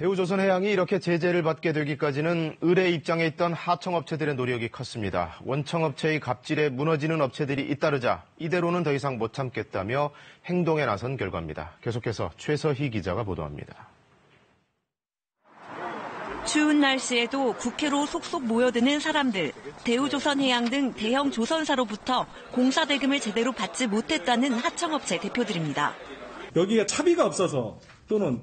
대우조선해양이 이렇게 제재를 받게 되기까지는 의뢰 입장에 있던 하청업체들의 노력이 컸습니다. 원청업체의 갑질에 무너지는 업체들이 잇따르자 이대로는 더 이상 못 참겠다며 행동에 나선 결과입니다. 계속해서 최서희 기자가 보도합니다. 추운 날씨에도 국회로 속속 모여드는 사람들. 대우조선해양 등 대형 조선사로부터 공사 대금을 제대로 받지 못했다는 하청업체 대표들입니다. 여기에 차비가 없어서 또는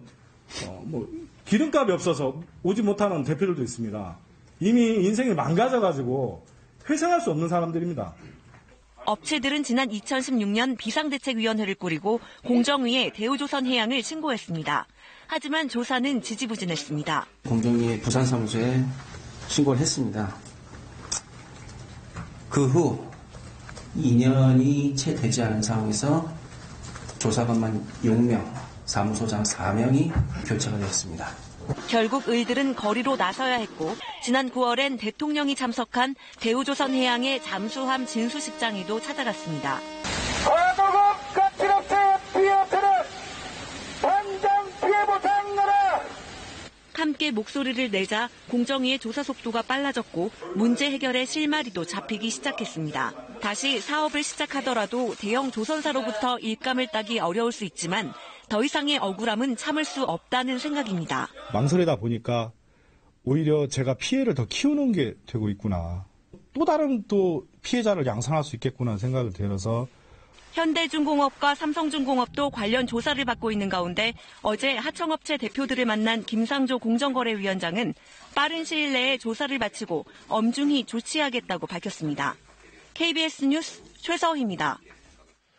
기름값이 없어서 오지 못하는 대표들도 있습니다. 이미 인생이 망가져가지고 회생할 수 없는 사람들입니다. 업체들은 지난 2016년 비상대책위원회를 꾸리고 공정위에 대우조선해양을 신고했습니다. 하지만 조사는 지지부진했습니다. 공정위 부산사무소에 신고를 했습니다. 그 후 2년이 채 되지 않은 상황에서 조사관만 6명, 사무소장 4명이 교체가 되었습니다. 결국 의들은 거리로 나서야 했고 지난 9월엔 대통령이 참석한 대우조선해양의 잠수함 진수식장에도 찾아갔습니다. 과도급 가출업체 피해자는 당장 피해 보상하라! 함께 목소리를 내자 공정위의 조사 속도가 빨라졌고 문제 해결의 실마리도 잡히기 시작했습니다. 다시 사업을 시작하더라도 대형 조선사로부터 일감을 따기 어려울 수 있지만 더 이상의 억울함은 참을 수 없다는 생각입니다. 망설이다 보니까 오히려 제가 피해를 더 키우는 게 되고 있구나. 또 다른 피해자를 양산할 수 있겠구나 생각이 들어서 현대중공업과 삼성중공업도 관련 조사를 받고 있는 가운데 어제 하청업체 대표들을 만난 김상조 공정거래위원장은 빠른 시일 내에 조사를 마치고 엄중히 조치하겠다고 밝혔습니다. KBS 뉴스 최서희입니다.